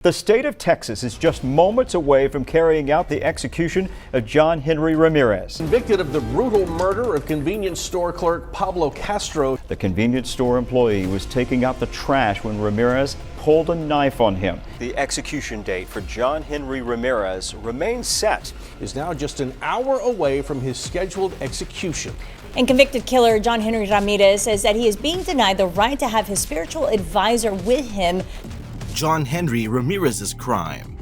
The state of Texas is just moments away from carrying out the execution of John Henry Ramirez. Convicted of the brutal murder of convenience store clerk Pablo Castro. The convenience store employee was taking out the trash when Ramirez pulled a knife on him. The execution date for John Henry Ramirez remains set. Is now just an hour away from his scheduled execution. And convicted killer John Henry Ramirez says that he is being denied the right to have his spiritual advisor with him. John Henry Ramirez's crime.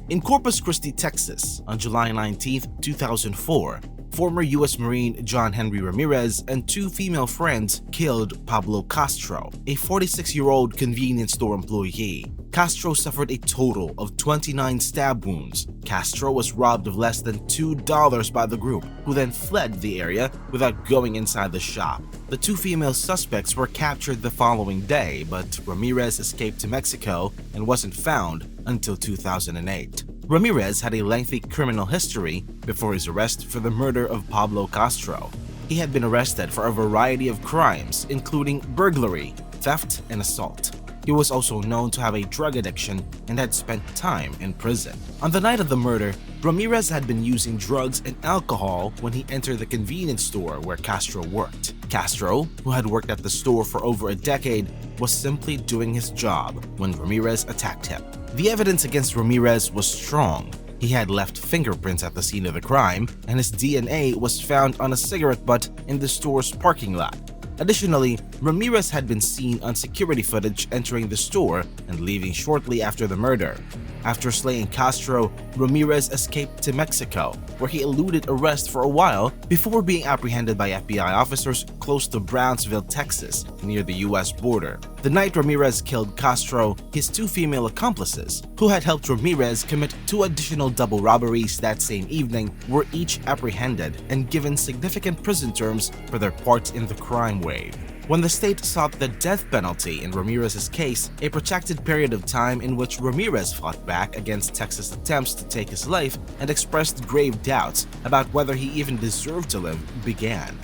In Corpus Christi, Texas, on July 19, 2004, former U.S. Marine John Henry Ramirez and two female friends killed Pablo Castro, a 46-year-old convenience store employee. Castro suffered a total of 29 stab wounds. Castro was robbed of less than $2 by the group, who then fled the area without going inside the shop. The two female suspects were captured the following day, but Ramirez escaped to Mexico and wasn't found until 2008. Ramirez had a lengthy criminal history before his arrest for the murder of Pablo Castro. He had been arrested for a variety of crimes, including burglary, theft, and assault. He was also known to have a drug addiction and had spent time in prison. On the night of the murder, Ramirez had been using drugs and alcohol when he entered the convenience store where Castro worked. Castro, who had worked at the store for over a decade, was simply doing his job when Ramirez attacked him. The evidence against Ramirez was strong. He had left fingerprints at the scene of the crime, and his DNA was found on a cigarette butt in the store's parking lot. Additionally, Ramirez had been seen on security footage entering the store and leaving shortly after the murder. After slaying Castro, Ramirez escaped to Mexico, where he eluded arrest for a while before being apprehended by FBI officers close to Brownsville, Texas, near the U.S. border. The night Ramirez killed Castro, his two female accomplices, who had helped Ramirez commit two additional double robberies that same evening, were each apprehended and given significant prison terms for their part in the crime wave. When the state sought the death penalty in Ramirez's case, a protracted period of time in which Ramirez fought back against Texas' attempts to take his life and expressed grave doubts about whether he even deserved to live began.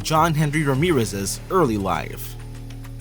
John Henry Ramirez's early life.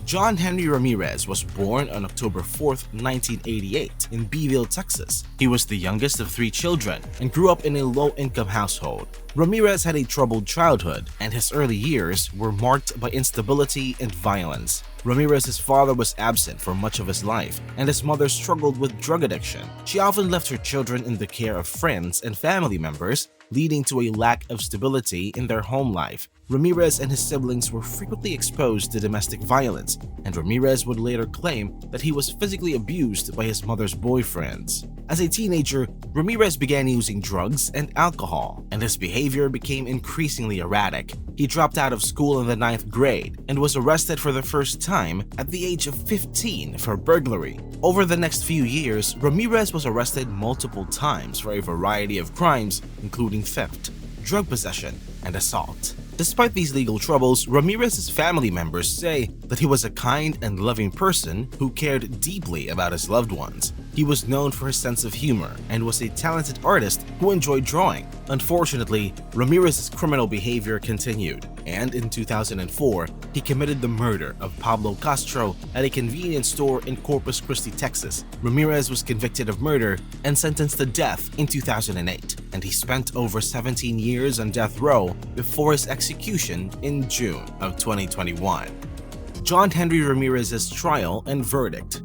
John Henry Ramirez was born on October 4, 1988 in Beeville, Texas. He was the youngest of three children and grew up in a low-income household. Ramirez had a troubled childhood, and his early years were marked by instability and violence. Ramirez's father was absent for much of his life, and his mother struggled with drug addiction. She often left her children in the care of friends and family members, leading to a lack of stability in their home life. Ramirez and his siblings were frequently exposed to domestic violence, and Ramirez would later claim that he was physically abused by his mother's boyfriends. As a teenager, Ramirez began using drugs and alcohol, and his behavior became increasingly erratic. He dropped out of school in the 9th grade and was arrested for the first time at the age of 15 for burglary. Over the next few years, Ramirez was arrested multiple times for a variety of crimes, including theft, drug possession, and assault. Despite these legal troubles, Ramirez's family members say that he was a kind and loving person who cared deeply about his loved ones. He was known for his sense of humor and was a talented artist who enjoyed drawing. Unfortunately, Ramirez's criminal behavior continued, and in 2004, he committed the murder of Pablo Castro at a convenience store in Corpus Christi, Texas. Ramirez was convicted of murder and sentenced to death in 2008, and he spent over 17 years on death row before his execution in June of 2021. John Henry Ramirez's trial and verdict.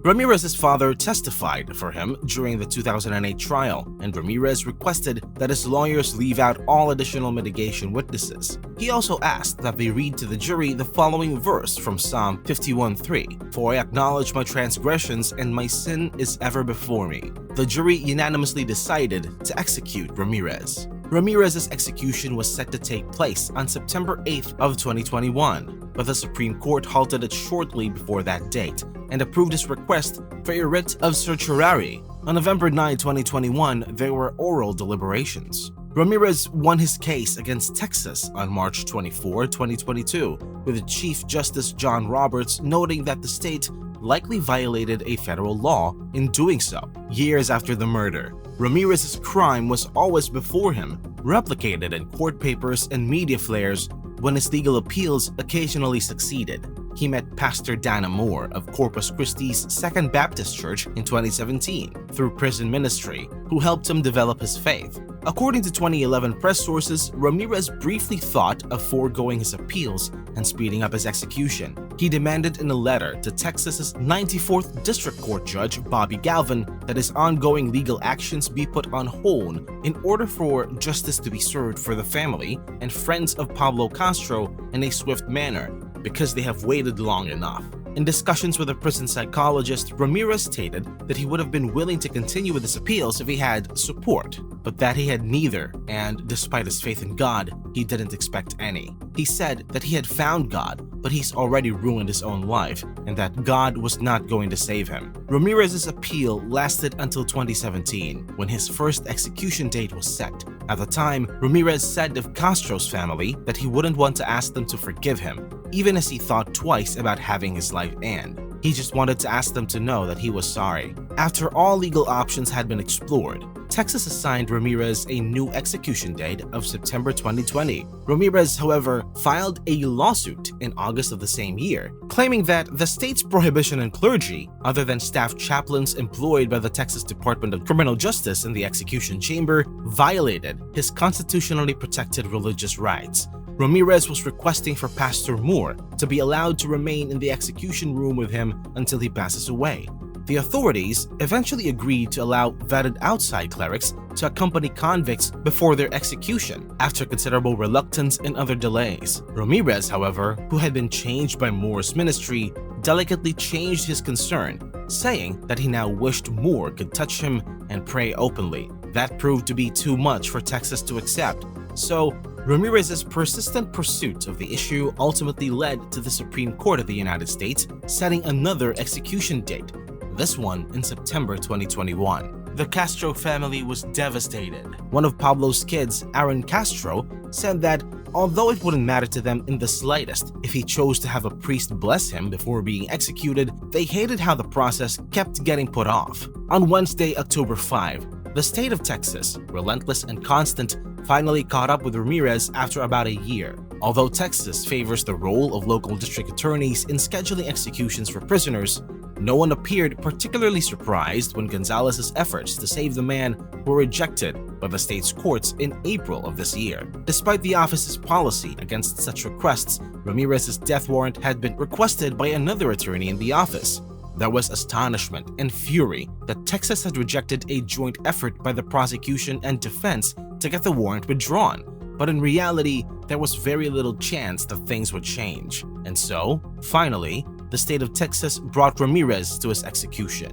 Ramirez's father testified for him during the 2008 trial, and Ramirez requested that his lawyers leave out all additional mitigation witnesses. He also asked that they read to the jury the following verse from Psalm 51:3, "For I acknowledge my transgressions, and my sin is ever before me." The jury unanimously decided to execute Ramirez. Ramirez's execution was set to take place on September 8th of 2021, but the Supreme Court halted it shortly before that date and approved his request for a writ of certiorari. On November 9, 2021, there were oral deliberations. Ramirez won his case against Texas on March 24, 2022, with Chief Justice John Roberts noting that the state likely violated a federal law in doing so. Years after the murder, Ramirez's crime was always before him, replicated in court papers and media flares when his legal appeals occasionally succeeded. he met Pastor Dana Moore of Corpus Christi's Second Baptist Church in 2017 through prison ministry, who helped him develop his faith. According to 2011 press sources, Ramirez briefly thought of foregoing his appeals and speeding up his execution. He demanded in a letter to Texas's 94th District Court Judge Bobby Galvin that his ongoing legal actions be put on hold in order for justice to be served for the family and friends of Pablo Castro in a swift manner, because they have waited long enough. In discussions with a prison psychologist, Ramirez stated that he would have been willing to continue with his appeals if he had support, but that he had neither, and despite his faith in God, he didn't expect any. He said that he had found God, but he's already ruined his own life, and that God was not going to save him. Ramirez's appeal lasted until 2017, when his first execution date was set. At the time, Ramirez said of Castro's family that he wouldn't want to ask them to forgive him, even as he thought twice about having his life end. He just wanted to ask them to know that he was sorry. After all legal options had been explored, Texas assigned Ramirez a new execution date of September 2020. Ramirez, however, filed a lawsuit in August of the same year, claiming that the state's prohibition on clergy, other than staff chaplains employed by the Texas Department of Criminal Justice in the execution chamber, violated his constitutionally protected religious rights. Ramirez was requesting for Pastor Moore to be allowed to remain in the execution room with him until he passes away. The authorities eventually agreed to allow vetted outside clerics to accompany convicts before their execution, after considerable reluctance and other delays. Ramirez, however, who had been changed by Moore's ministry, delicately changed his concern, saying that he now wished Moore could touch him and pray openly. That proved to be too much for Texas to accept, so Ramirez's persistent pursuit of the issue ultimately led to the Supreme Court of the United States setting another execution date, this one in September 2021. The Castro family was devastated. One of Pablo's kids, Aaron Castro, said that although it wouldn't matter to them in the slightest if he chose to have a priest bless him before being executed, they hated how the process kept getting put off. On Wednesday, October 5, the state of Texas, relentless and constant, finally caught up with Ramirez after about a year. Although Texas favors the role of local district attorneys in scheduling executions for prisoners, no one appeared particularly surprised when Gonzalez's efforts to save the man were rejected by the state's courts in April of this year. Despite the office's policy against such requests, Ramirez's death warrant had been requested by another attorney in the office. There was astonishment and fury that Texas had rejected a joint effort by the prosecution and defense to get the warrant withdrawn, but in reality, there was very little chance that things would change. And so, finally, the state of Texas brought Ramirez to his execution.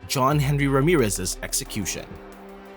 John Henry Ramirez's execution.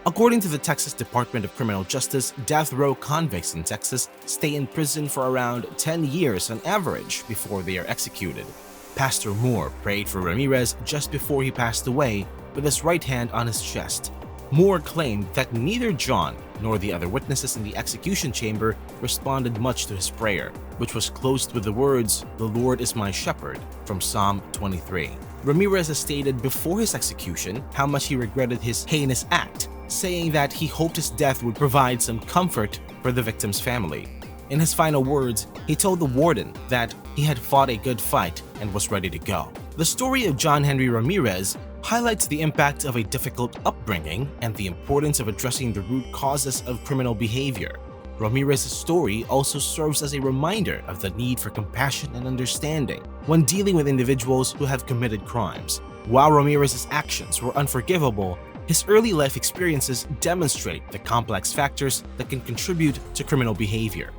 According to the Texas Department of Criminal Justice, death row convicts in Texas stay in prison for around 10 years on average before they are executed. Pastor Moore prayed for Ramirez just before he passed away with his right hand on his chest. Moore claimed that neither John nor the other witnesses in the execution chamber responded much to his prayer, which was closed with the words, "The Lord is my shepherd," from Psalm 23. Ramirez has stated before his execution how much he regretted his heinous act, saying that he hoped his death would provide some comfort for the victim's family. In his final words, he told the warden that he had fought a good fight and was ready to go. The story of John Henry Ramirez highlights the impact of a difficult upbringing and the importance of addressing the root causes of criminal behavior. Ramirez's story also serves as a reminder of the need for compassion and understanding when dealing with individuals who have committed crimes. While Ramirez's actions were unforgivable, his early life experiences demonstrate the complex factors that can contribute to criminal behavior.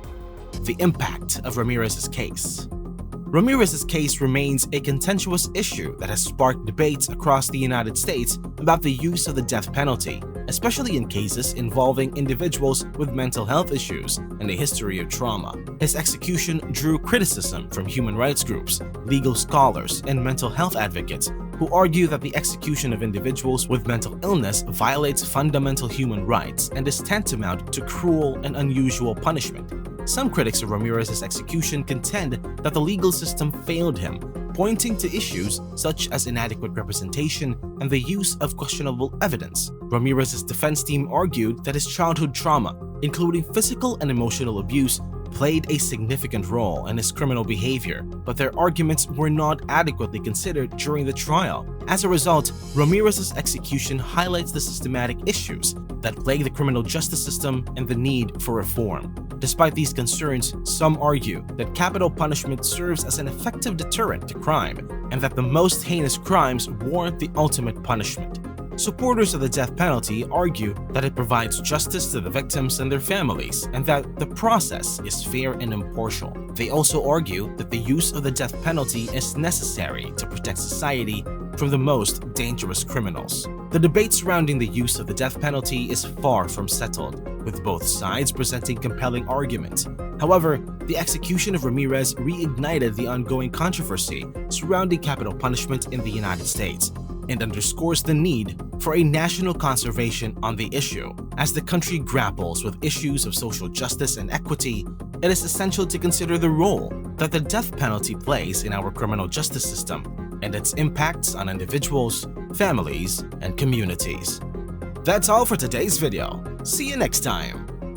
The impact of Ramirez's case. Ramirez's case remains a contentious issue that has sparked debates across the United States about the use of the death penalty, especially in cases involving individuals with mental health issues and a history of trauma. His execution drew criticism from human rights groups, legal scholars, and mental health advocates who argue that the execution of individuals with mental illness violates fundamental human rights and is tantamount to cruel and unusual punishment. Some critics of Ramirez's execution contend that the legal system failed him, pointing to issues such as inadequate representation and the use of questionable evidence. Ramirez's defense team argued that his childhood trauma, including physical and emotional abuse, played a significant role in his criminal behavior, but their arguments were not adequately considered during the trial. As a result, Ramirez's execution highlights the systematic issues that plague the criminal justice system and the need for reform. Despite these concerns, some argue that capital punishment serves as an effective deterrent to crime and that the most heinous crimes warrant the ultimate punishment. Supporters of the death penalty argue that it provides justice to the victims and their families and that the process is fair and impartial. They also argue that the use of the death penalty is necessary to protect society from the most dangerous criminals. The debate surrounding the use of the death penalty is far from settled, with both sides presenting compelling arguments. However, the execution of Ramirez reignited the ongoing controversy surrounding capital punishment in the United States and underscores the need for a national conservation on the issue. As the country grapples with issues of social justice and equity, it is essential to consider the role that the death penalty plays in our criminal justice system and its impacts on individuals, families, and communities. That's all for today's video. See you next time.